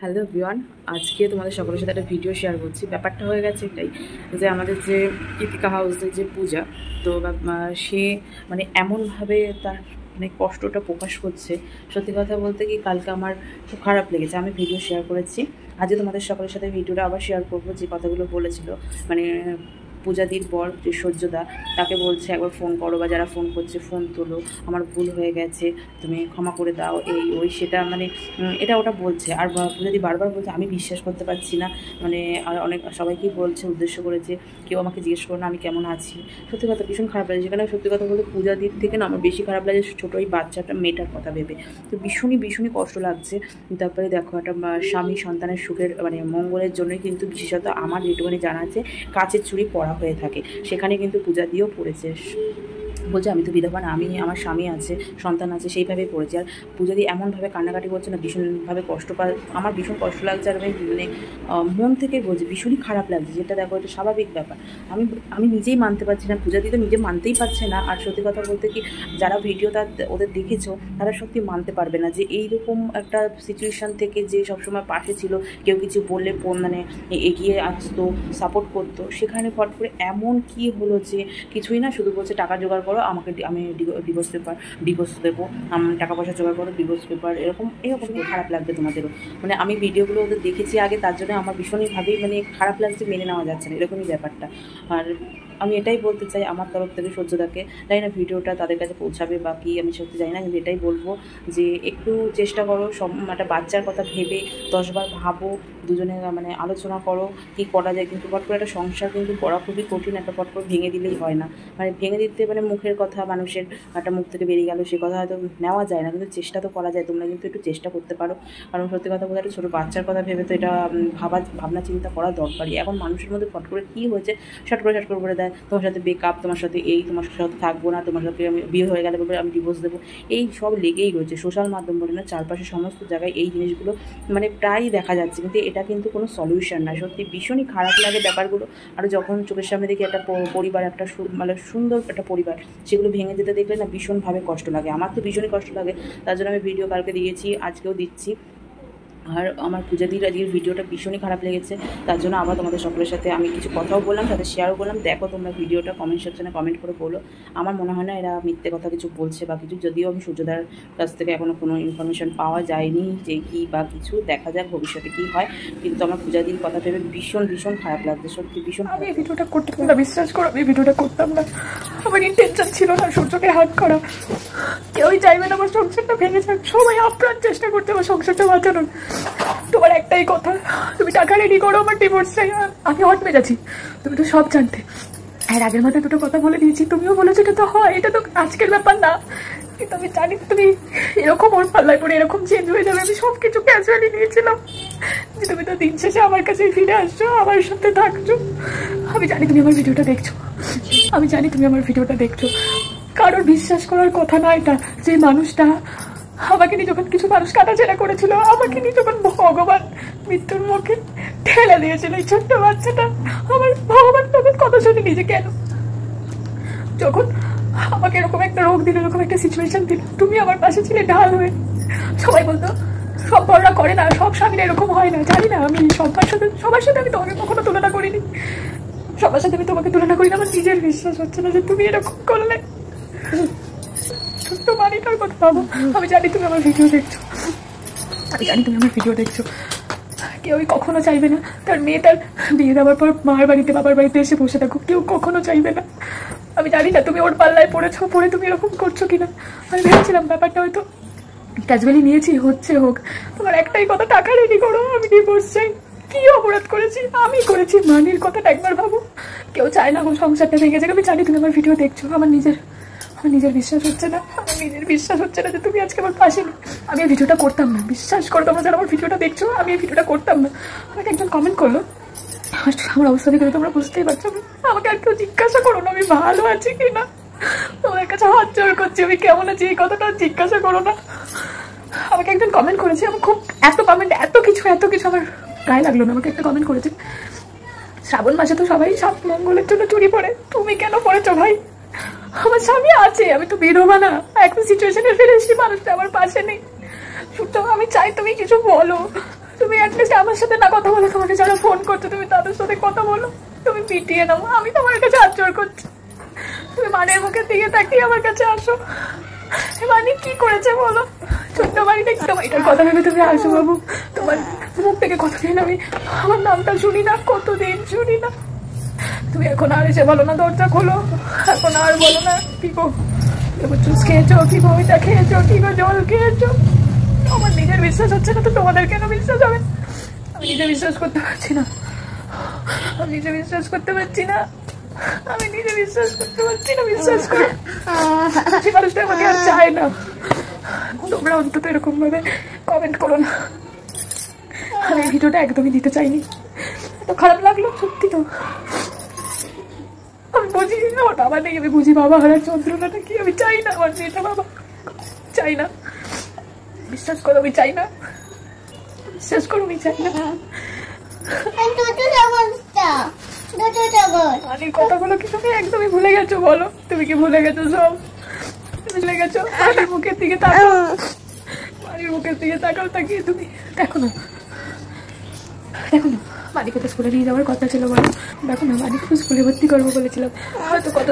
Hello everyone, আজকে তোমাদের সকলের সাথে একটা ভিডিও শেয়ার করছি। ব্যাপারটা হয়ে গেছে এটাই যে আমাদের যে কৃতিকা হাউসের যে পূজা, তো সে মানে এমনভাবে তার মানে কষ্টটা প্রকাশ করছে। সত্যি কথা বলতে কি, কালকে আমার খুব খারাপ লেগেছে। আমি ভিডিও শেয়ার করেছি, আজকে তোমাদের সকলের সাথে ভিডিওটা আবার শেয়ার করবো। যে কথাগুলো বলেছিল মানে পূজাদির বর যে সূর্যদা, তাকে বলছে একবার ফোন করো, বা যারা ফোন করছে ফোন তোলো, আমার ভুল হয়ে গেছে, তুমি ক্ষমা করে দাও, এই ওই সেটা মানে এটা ওটা বলছে। আর পূজাদি বারবার বলছে আমি বিশ্বাস করতে পারছি না, মানে আর অনেক সবাইকেই বলছে, উদ্দেশ্য করেছে, কেউ আমাকে জিজ্ঞেস করো না আমি কেমন আছি। সত্যি কথা ভীষণ খারাপ লাগে। সেখানে সত্যি কথা বলতে পূজাদির থেকে না আমার বেশি খারাপ লাগে ছোটো ওই বাচ্চাটা মেয়েটার কথা ভেবে। তো ভীষণই কষ্ট লাগছে। তারপরে দেখো, একটা স্বামী সন্তানের সুখের মানে মঙ্গলের জন্যই কিন্তু বিশেষত আমার যেটুকুনি জানা আছে কাচের চুড়ি পরা হয়ে থাকে, সেখানে কিন্তু পূজা দিয়েও পড়েছে। বলছে আমি তো বিধবা না, আমি আমার স্বামী আছে, সন্তান আছে, সেইভাবেই পড়েছি। আর পূজাদি এমনভাবে কান্নাকাটি করছে না, ভীষণভাবে কষ্ট পায়। আমার ভীষণ কষ্ট লাগছে। আর আমি মানে মন থেকে বলছি ভীষণই খারাপ লাগছে। যেটা দেখো, এটা স্বাভাবিক ব্যাপার। আমি আমি নিজেই মানতে পারছি না, পূজাদি তো নিজে মানতেই পারছে না। আর সত্যি কথা বলতে কি, যারা ভিডিওটা ওদের দেখেছো তারা সত্যি মানতে পারবে না যে এইরকম একটা সিচুয়েশান থেকে যে সবসময় পাশে ছিল, কেউ কিছু বললে মানে এগিয়ে আসতো, সাপোর্ট করতো, সেখানে ফট করে এমন কি হলো যে কিছুই না, শুধু বলছে টাকা জোগাড় করো আমাকে, আমি ডিভোর্স দেবো, টাকা পয়সা জোগাড় করো, ডিভোর্স পেপার, এরকম খারাপ লাগবে তোমাদেরও। মানে আমি ভিডিওগুলো ওদের দেখেছি আগে, তার জন্য আমার ভীষণইভাবেই মানে খারাপ লাগছে, মেনে নেওয়া যাচ্ছে না এরকমই ব্যাপারটা। আর আমি এটাই বলতে চাই আমার তরফ থেকে সূর্যদাকে, জানি না ভিডিওটা তাদের কাছে পৌঁছাবে বা কি, আমি সত্যি জানি না, কিন্তু এটাই বলবো যে একটু চেষ্টা করো, সব একটা বাচ্চার কথা ভেবে 10বার ভাবো, দুজনে মানে আলোচনা করো কী করা যায়। কিন্তু ফট করে একটা সংসার কিন্তু করা খুবই কঠিন, একটা ফট করে ভেঙে দিলেই হয় না। মানে ভেঙে দিতে মানে মুখের কথা মানুষের একটা মুখ থেকে বেরিয়ে গেল, সে কথা হয়তো নেওয়া যায় না, কিন্তু চেষ্টা তো করা যায়। তোমরা কিন্তু একটু চেষ্টা করতে পারো, কারণ সত্যি কথা বলতে একটা ছোটো বাচ্চার কথা ভেবে তো এটা ভাবনা চিন্তা করা দরকারই। এখন মানুষের মধ্যে ফট করে কী হয়েছে, শর্ট করে বলে দেয় তোমার সাথে বেকআপ, তোমার সাথে এই, তোমার সাথে থাকবো না, তোমার সাথে আমি বিয়ে হয়ে গেলে বলবে আমি ডিভোর্স দেবো। এই সব লেগেই রয়েছে সোশ্যাল মাধ্যম বলে না, চারপাশে সমস্ত জায়গায় এই জিনিসগুলো মানে প্রায়ই দেখা যাচ্ছে। কিন্তু এটা কিন্তু কোনো সলিউশন না। সত্যি ভীষণই খারাপ লাগে ব্যাপারগুলো। আর যখন চোখের সামনে দেখি একটা পরিবার, একটা মানে সুন্দর একটা পরিবার, সেগুলো ভেঙে যেতে দেখলে না ভীষণভাবে কষ্ট লাগে। আমার তো ভীষণই কষ্ট লাগে, তার জন্য আমি ভিডিও কালকে দিয়েছি, আজকেও দিচ্ছি। আর আমার পূজাদির আজকের ভিডিওটা ভীষণই খারাপ লেগেছে, তার জন্য আবার তোমাদের সকলের সাথে আমি কিছু কথাও বললাম, সাথে শেয়ারও করলাম। দেখো তোমরা ভিডিওটা কমেন্ট সেকশনে কমেন্ট করে বলো। আমার মনে হয় না এরা মিথ্যে কথা কিছু বলছে বা কিছু, যদিও আমি সূর্যদার কাছ থেকে এখনও কোনো ইনফরমেশন পাওয়া যায়নি যে কী বা কিছু, দেখা যাক ভবিষ্যতে কী হয়। কিন্তু আমার পূজাদির কথা ভেবে ভীষণ খারাপ লাগছে, সত্যি ভীষণ। আমি এই ভিডিওটা করতাম না, বিশ্বাস করো আমি ভিডিওটা করতাম না। আমার ইন্টেনশন ছিল না সূর্যকে হাত করা। কেউই চাইবে না আমার সংসারটা ভেঙে যাক, সবাই আপ্রাণ চেষ্টা করতে আমার সংসারটা বাঁচানোর। তোমার একটাই কথা, তুমি টাকা রেডি করো, আমার ডিভোর্স চাই। আমি হট মেজাছি, তুমি তো সব জানতে। আর আগের মাথায় দুটো কথা বলে দিয়েছি, তুমিও বলেছো এটা তো হয়, এটা তো আজকের ব্যাপার না। কিন্তু আমি জানি তুমি এরকম ওর পাল্লায় পরে এরকম চেঞ্জ হয়ে যাবে, আমি সব কিছু ক্যাজুয়ালি নিয়েছিলাম। যে তুমি তো দিন শেষে আমার কাছে ফিরে আসছো, আমার সাথে থাকছো। আমি জানি তুমি আমার ভিডিওটা দেখছো, আমি জানি তুমি আমার ভিডিওটা দেখছো। কারোর বিশ্বাস করার কথা না এটা, যে মানুষটা আমাকে নিয়ে যখন কিছু মানুষ কাটাছেড়া করেছিল, আমাকে নিয়ে যখন ভগবান মৃত্যুর মুখে ঠেলে দিয়েছিল, এই ছোট্ট বাচ্চাটা, আমার ভগবান তখন কথা শুনে নিজে কেন, যখন আমাকে এরকম একটা রোগ দিল, এরকম একটা সিচুয়েশন দিল, তুমি আমার পাশে ছিলে ঢাল হয়ে। সবাই বলতো সব বড়রা করে না, সব স্বামীরা এরকম হয় না। জানি না, আমি সবার সাথে আমি তোমাকে কখনো তুলনা করিনি, সবার সাথে আমি তোমাকে তুলনা করি না। আমার নিজের বিশ্বাস হচ্ছে না যে তুমি এরকম করলে। ছোট্ট বাড়িটার কথা ভাবো। আমি জানি তুমি আমার ভিডিও দেখছো, আমি জানি তুমি আমার ভিডিও দেখছো। কেউই কখনো চাইবে না তার মেয়ে তার বিয়ে দেওয়ার পর মার বাড়িতে বাবার বাড়িতে এসে বসে থাকুক, কেউ কখনো চাইবে না। আমি জানি না তুমি ওর পাল্লায় পড়েছো, পড়ে তুমি এরকম করছো কিনা। আমি ভেবেছিলাম ব্যাপারটা হয়তো ক্যাজুয়ালি নিয়েছি, হচ্ছে হোক। তোমার একটাই কথা, টাকা রেডি করো, আমি ডিভোর্স চাই। কি অপরাধ করেছি আমি? করেছি মানির কথাটা একবার ভাবো। কেউ চায় না আমার সংসারটা ভেঙে যাক। আমি জানি তুমি আমার ভিডিও দেখছো, আমার নিজের বিশ্বাস হচ্ছে না, যে তুমি আজকে আমার পাশে নেই। আমি এই ভিডিওটা করতাম না, বিশ্বাস করো তোমরা যারা আমার ভিডিওটা দেখছো, আমি এই ভিডিওটা করতাম না। আমাকে একজন কমেন্ট করলো, আমার অবস্থা দেখে তোমরা বুঝতেই পারছো। আমাকে আর কেউ জিজ্ঞাসা করো না আমি ভালো আছি কিনা, তোমার কাছে হাত জোর করছি, আমি কেমন আছি এই কথাটা জিজ্ঞাসা করো না। আমাকে একজন কমেন্ট করেছে, আমার খুব এত কমেন্ট, এত কিছু আমার গায়ে লাগলো না। আমাকে একটা কমেন্ট করেছে, শ্রাবণ মাসে তো সবাই সাত মঙ্গলের জন্য চুরি পড়ে, তুমি কেন পড়েছো ভাই? আমার স্বামী আছে, আমি তো বিধবা না, এখন সিচুয়েশনে ফেলে এসেছি, মানুষটা আমার পাশে নেই। সুতরাং আমি চাই তুমি কিছু বলো, তুমি অ্যাটলিস্ট আমার সাথে না কথা বলো, তোমাকে যারা ফোন করছো তুমি তাদের সাথে কথা বলো, তুমি পিটিয়ে নাও। আমি তোমার কাছে হাত জোড় করছি, তুমি মানের মুখের দিকে তাকিয়ে আমার কাছে আসো। মানে কি করেছে বলো? ছোট্ট বাড়িটা একটু এটার কথা ভেবে তুমি আসো বাবু, তোমার মুখ থেকে কথা দিন আমি আমার নামটা শুনি না, কতদিন শুনি না। তুমি এখন আর এসে বলো না দরজা খোলো, এখন আর বলো না কি গো জুস খেয়েছো, কি গো ওইটা খেয়েছো, কি গো জল খেয়েছো। আমার নিজের বিশ্বাস হচ্ছে না তো তোমাদের কেন বিশ্বাস হবে? আমি নিজে বিশ্বাস করতে পারছি না, আমি নিজে বিশ্বাস করতে পারছি না, আমি নিজে বিশ্বাস করতে পারছি না। বিশ্বাস করে যে মানুষটা আমাকে আর চায় না। তোমরা অন্তত এরকম ভাবে কমেন্ট করো না। আমি এই ভিডিওটা একদমই দিতে চাইনি, তো খারাপ লাগলো সত্যি। তো আমি বুঝি আমার বাবা নেই, আমি বুঝি বাবা হারার যন্ত্রণাটা কি। আমি চাই না আমার মেয়েটা বাবা, চাই না। বিশ্বাস করো আমি চাই না, বিশ্বাস করো আমি চাই না। মানির কথাগুলো কি তুমি একদমই ভুলে গেছো বলো? তুমি কি ভুলে গেছো সব? তুমি ভুলে গেছো? মানির মুখের দিকে তাকাও, মানির মুখের দিকে তাকাও, তাকিয়ে তুমি দেখো না, দেখো না মানিকে তো স্কুলে নিয়ে যাওয়ার কথা ছিল বলো। দেখো না মানিকে তো স্কুলে ভর্তি করবো বলেছিলাম, হয়তো কত